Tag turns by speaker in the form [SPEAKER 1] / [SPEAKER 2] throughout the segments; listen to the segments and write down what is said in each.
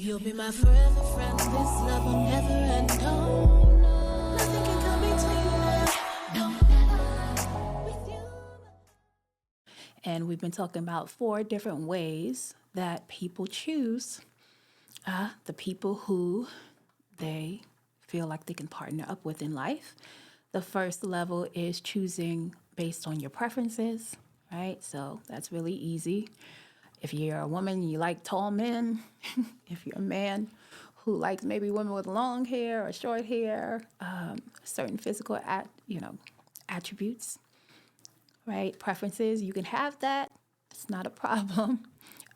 [SPEAKER 1] You'll be my forever friend. This love will never end. No, no, nothing can come between us. No, never with you.
[SPEAKER 2] And we've been talking about 4 different ways that people choose the people who they feel like they can partner up with in life. The first level is choosing based on your preferences, right? So that's really easy. If you're a woman, you like tall men. If you're a man who likes maybe women with long hair or short hair, certain physical attributes, right? Preferences, you can have that. It's not a problem.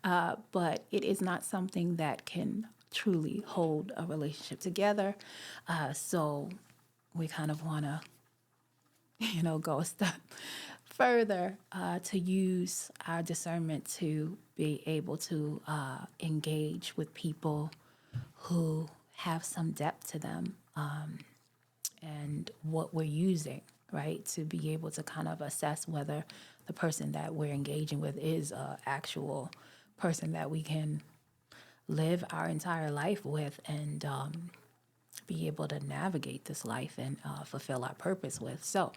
[SPEAKER 2] But it is not something that can truly hold a relationship together. So we kind of want to, go a step further to use our discernment to be able to engage with people who have some depth to them, and what we're using, right, to be able to kind of assess whether the person that we're engaging with is an actual person that we can live our entire life with and be able to navigate this life and fulfill our purpose with. So,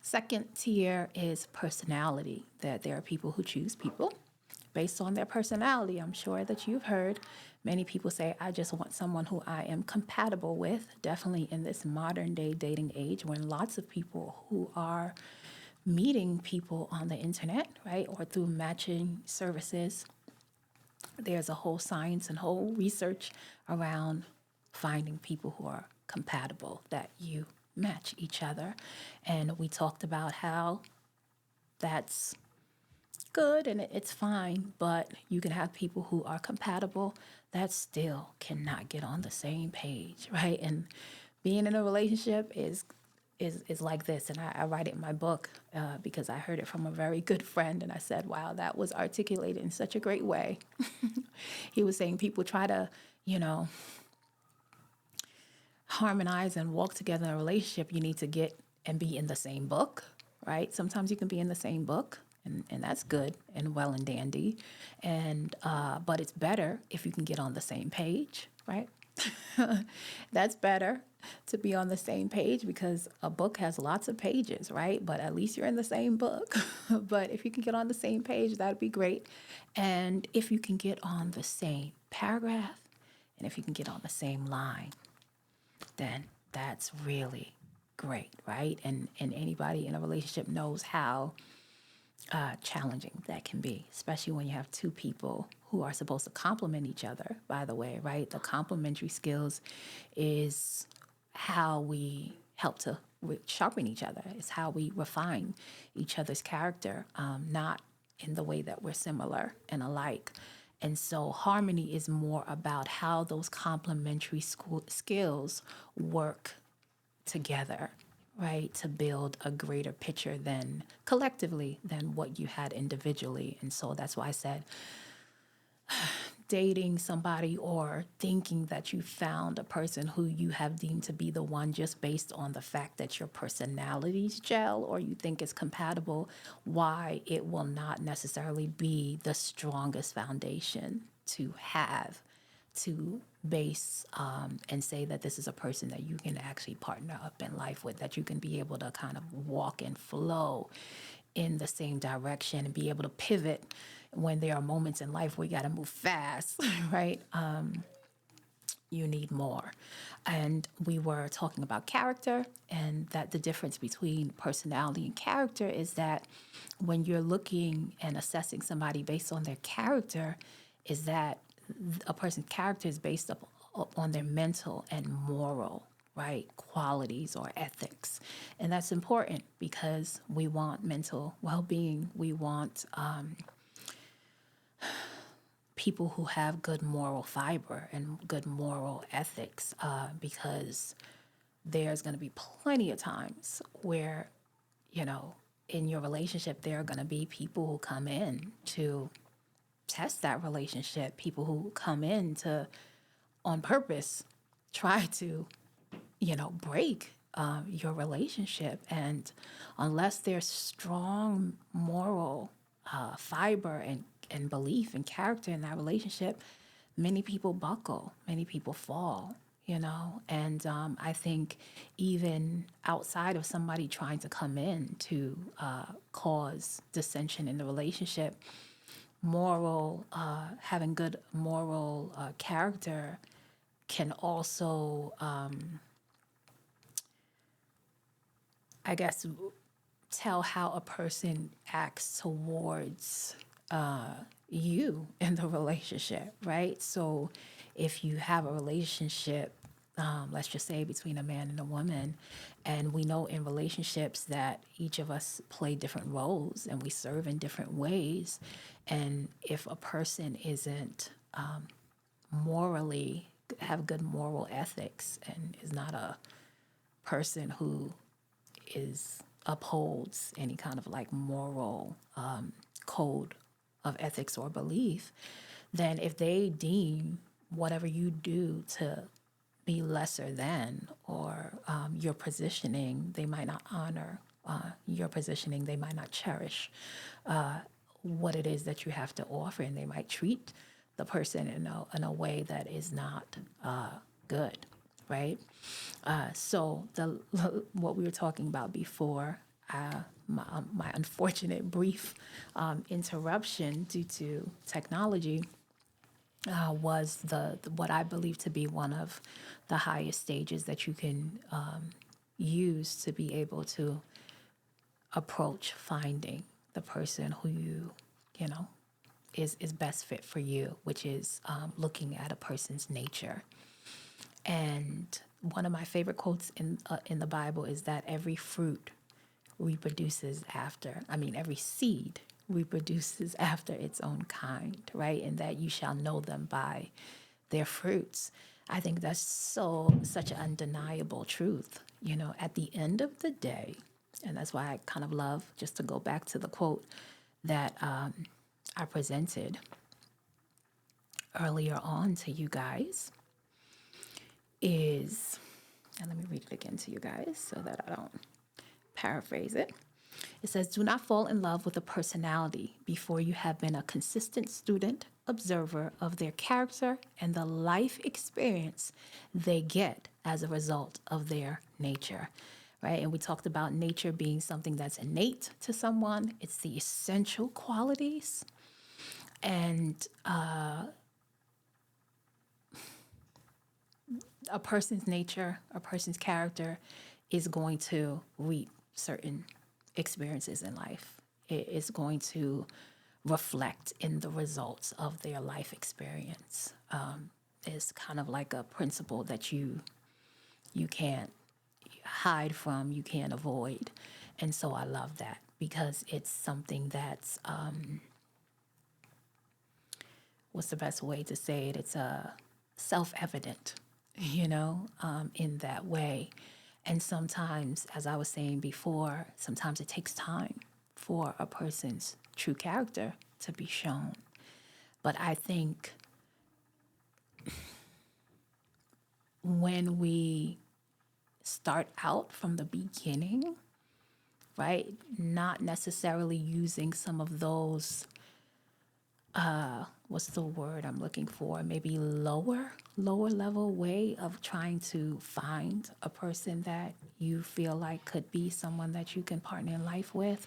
[SPEAKER 2] second tier is personality, that there are people who choose people based on their personality. I'm sure that you've heard many people say, I just want someone who I am compatible with. Definitely in this modern day dating age when lots of people who are meeting people on the internet, right, or through matching services, there's a whole science and whole research around finding people who are compatible, that you match each other. And we talked about how that's good and it's fine, but you can have people who are compatible that still cannot get on the same page, right? And being in a relationship is like this, and I write it in my book because I heard it from a very good friend, and I said, wow, that was articulated in such a great way. He was saying people try to, harmonize and walk together in a relationship. You need to get and be in the same book, right? Sometimes you can be in the same book, and that's good and well and dandy, and but it's better if you can get on the same page, right? That's better to be on the same page because a book has lots of pages, right? But at least you're in the same book. But if you can get on the same page, that'd be great. And if you can get on the same paragraph, and if you can get on the same line, then that's really great, right? And anybody in a relationship knows how challenging that can be, especially when you have 2 people who are supposed to complement each other, by the way, right? The complementary skills is how we help to sharpen each other. It's how we refine each other's character, not in the way that we're similar and alike. And so harmony is more about how those complementary skills work together, right, to build a greater picture than collectively than what you had individually. And so that's why I said dating somebody or thinking that you found a person who you have deemed to be the one just based on the fact that your personalities gel or you think is compatible, why it will not necessarily be the strongest foundation to have to base and say that this is a person that you can actually partner up in life with, that you can be able to kind of walk and flow in the same direction and be able to pivot when there are moments in life where you got to move fast, right? You need more. And we were talking about character, and that the difference between personality and character is that when you're looking and assessing somebody based on their character, is that a person's character is based up on their mental and moral, right, qualities or ethics. And that's important because we want mental well-being. We want people who have good moral fiber and good moral ethics, because there's going to be plenty of times where, in your relationship, there are going to be people who come in to test that relationship, people who come in to, on purpose, try to, break your relationship. And unless there's strong moral fiber and belief and character in that relationship, many people buckle, many people fall, and I think even outside of somebody trying to come in to cause dissension in the relationship, having good moral character can also, I guess, tell how a person acts towards you in the relationship, right? So if you have a relationship, let's just say between a man and a woman, and we know in relationships that each of us play different roles and we serve in different ways. And if a person isn't morally, have good moral ethics and is not a person who upholds any kind of like moral code of ethics or belief, then if they deem whatever you do to be lesser than, or your positioning, they might not honor your positioning, they might not cherish what it is that you have to offer, and they might treat the person in a way that is not good, right? So what we were talking about before, my unfortunate brief interruption due to technology was the what I believe to be one of the highest stages that you can use to be able to approach finding the person who you know is best fit for you, which is looking at a person's nature. And one of my favorite quotes in the Bible is that every fruit reproduces after, I mean, every seed reproduces after its own kind, right? And that you shall know them by their fruits. I think that's such an undeniable truth, at the end of the day. And that's why I kind of love, just to go back to the quote that I presented earlier on to you guys, is, and let me read it again to you guys so that I don't paraphrase it. It says, do not fall in love with a personality before you have been a consistent student, observer of their character and the life experience they get as a result of their nature, right? And we talked about nature being something that's innate to someone. It's the essential qualities. And a person's nature, a person's character is going to reap certain experiences in life. It is going to reflect in the results of their life experience. It's kind of like a principle that you can't hide from, you can't avoid. And so I love that because it's something that's, what's the best way to say it? It's self-evident, in that way. And sometimes, as I was saying before, sometimes it takes time for a person's true character to be shown. But I think when we start out from the beginning, right, not necessarily using some of those, what's the word I'm looking for? Maybe lower level way of trying to find a person that you feel like could be someone that you can partner in life with,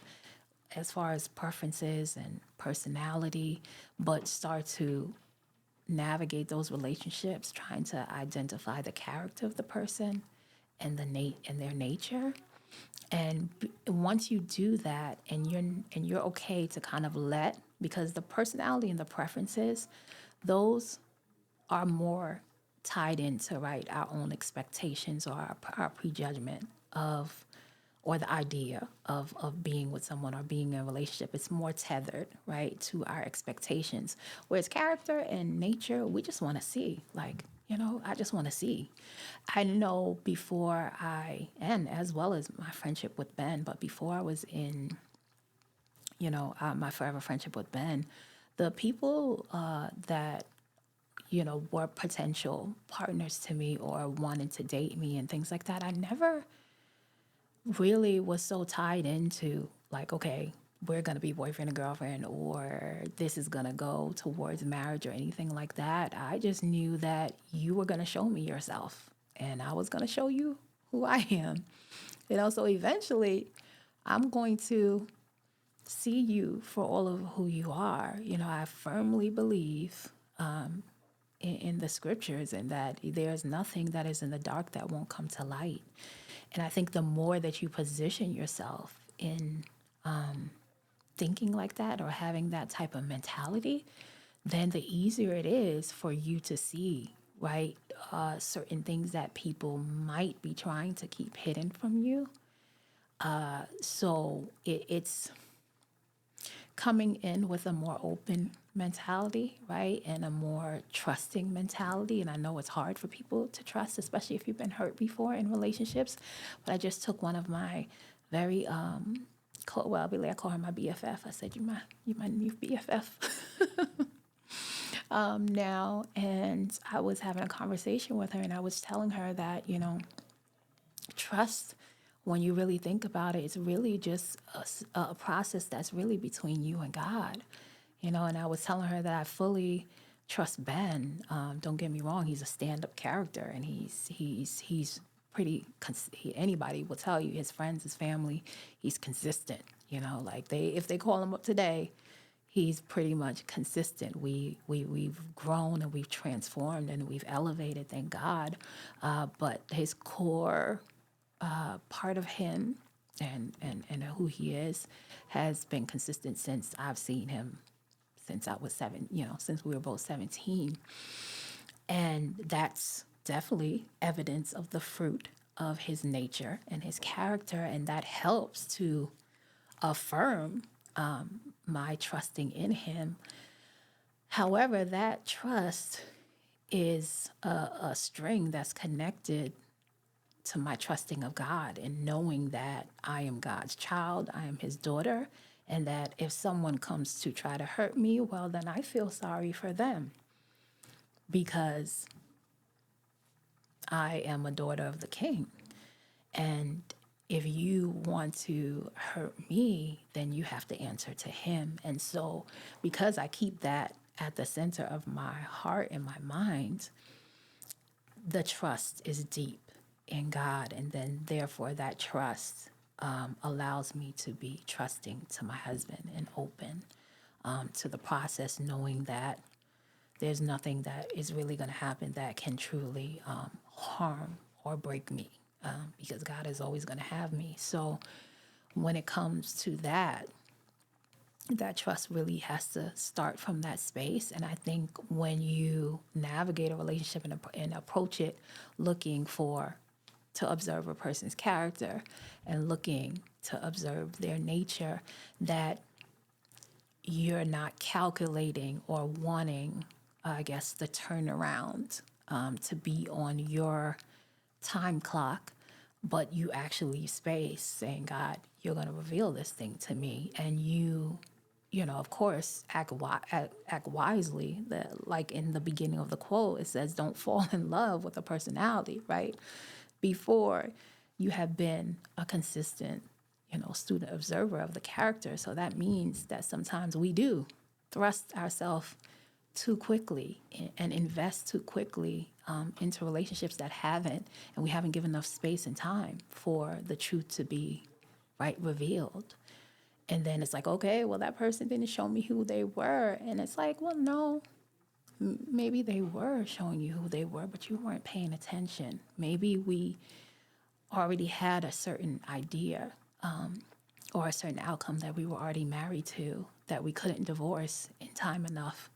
[SPEAKER 2] as far as preferences and personality, but start to navigate those relationships, trying to identify the character of the person and their nature. And once you do that, and you're okay to kind of because the personality and the preferences, those are more tied into, right, our own expectations or our prejudgment of, or the idea of being with someone or being in a relationship. It's more tethered, right, to our expectations. Whereas character and nature, we just want to see, I just want to see. I know before and as well as my friendship with Ben, but before I was in, my forever friendship with Ben, the people that, were potential partners to me or wanted to date me and things like that, I never really was so tied into, like, okay, we're going to be boyfriend and girlfriend, or this is going to go towards marriage or anything like that. I just knew that you were going to show me yourself, and I was going to show you who I am. So eventually I'm going to see you for all of who you are. I firmly believe in the scriptures, and that there's nothing that is in the dark that won't come to light. And I think the more that you position yourself in thinking like that, or having that type of mentality, then the easier it is for you to see, right, certain things that people might be trying to keep hidden from you. So it's coming in with a more open mentality, right, and a more trusting mentality. And I know it's hard for people to trust, especially if you've been hurt before in relationships. But I just took one of my very I call her my BFF. I said, you my new BFF now. And I was having a conversation with her, and I was telling her that, trust, when you really think about it, it's really just a process that's really between you and God, And I was telling her that I fully trust Ben. Don't get me wrong; he's a stand-up character, and he's pretty. Anybody will tell you, his friends, his family, he's consistent. Like if they call him up today, he's pretty much consistent. We've grown and we've transformed and we've elevated, thank God. But his core part of him and who he is has been consistent since I've seen him, since I was since we were both 17. And that's definitely evidence of the fruit of his nature and his character. And that helps to affirm my trusting in him. However, that trust is a string that's connected to my trusting of God, and knowing that I am God's child, I am his daughter, and that if someone comes to try to hurt me, well, then I feel sorry for them, because I am a daughter of the King. And if you want to hurt me, then you have to answer to him. And so, because I keep that at the center of my heart and my mind, the trust is deep in God. And then, therefore, that trust allows me to be trusting to my husband and open to the process, knowing that there's nothing that is really going to happen that can truly harm or break me, because God is always going to have me. So when it comes to that trust really has to start from that space. And I think when you navigate a relationship and approach it looking to observe a person's character and looking to observe their nature, that you're not calculating or wanting, I guess, the turnaround to be on your time clock, but you actually leave space saying, God, you're going to reveal this thing to me. And you of course, act wisely. Like in the beginning of the quote, it says, don't fall in love with a personality, right? Before you have been a consistent, student observer of the character. So that means that sometimes we do thrust ourselves too quickly and invest too quickly into relationships that haven't, and we haven't given enough space and time for the truth to be revealed. And then it's like, okay, well, that person didn't show me who they were. And it's like, well, no, maybe they were showing you who they were, but you weren't paying attention. Maybe we already had a certain idea or a certain outcome that we were already married to, that we couldn't divorce in time enough,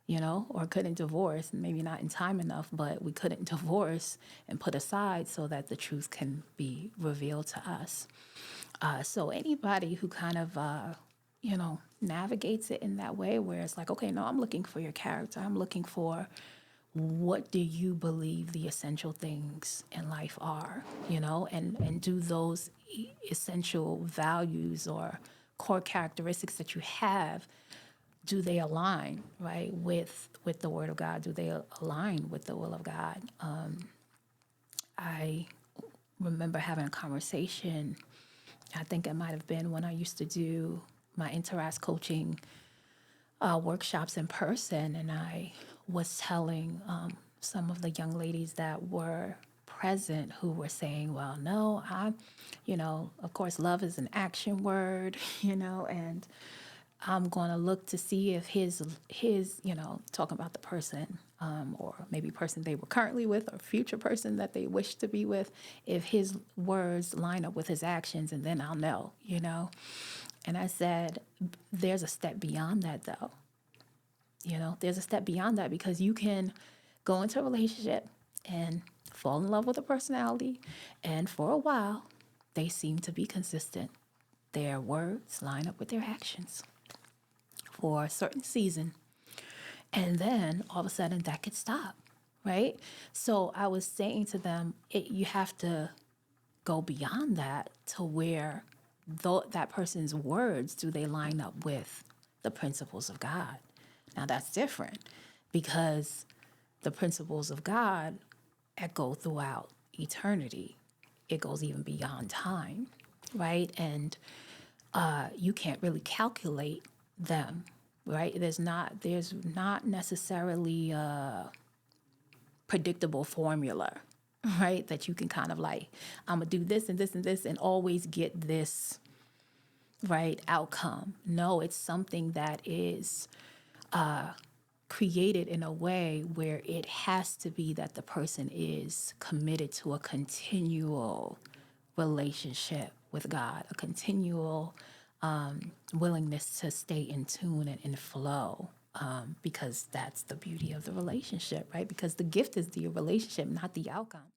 [SPEAKER 2] or couldn't divorce, maybe not in time enough, but we couldn't divorce and put aside so that the truth can be revealed to us. So anybody who kind of, navigates it in that way, where it's like, okay, no, I'm looking for your character. I'm looking for, what do you believe the essential things in life are, and do those essential values or core characteristics that you have, do they align, right, with the Word of God? Do they align with the will of God? I remember having a conversation, I think it might have been when I used to do my Interact coaching workshops in person, and I was telling some of the young ladies that were present who were saying, well, no, of course, love is an action word, and I'm going to look to see if his, talking about the person, or maybe person they were currently with or future person that they wish to be with, if his words line up with his actions, and then I'll know. And I said, there's a step beyond that, though. There's a step beyond that, because you can go into a relationship and fall in love with a personality, and for a while, they seem to be consistent. Their words line up with their actions for a certain season. And then all of a sudden that could stop, right? So I was saying to them, you have to go beyond that to where that person's words, do they line up with the principles of God? Now that's different, because the principles of God echo throughout eternity. It goes even beyond time, right? And you can't really calculate them, right? There's not necessarily a predictable formula, right? That you can kind of like, I'm gonna do this and this and this and always get this right outcome. No, it's something that is created in a way where it has to be that the person is committed to a continual relationship with God, a continual willingness to stay in tune and in flow, because that's the beauty of the relationship, right? Because the gift is the relationship, not the outcome.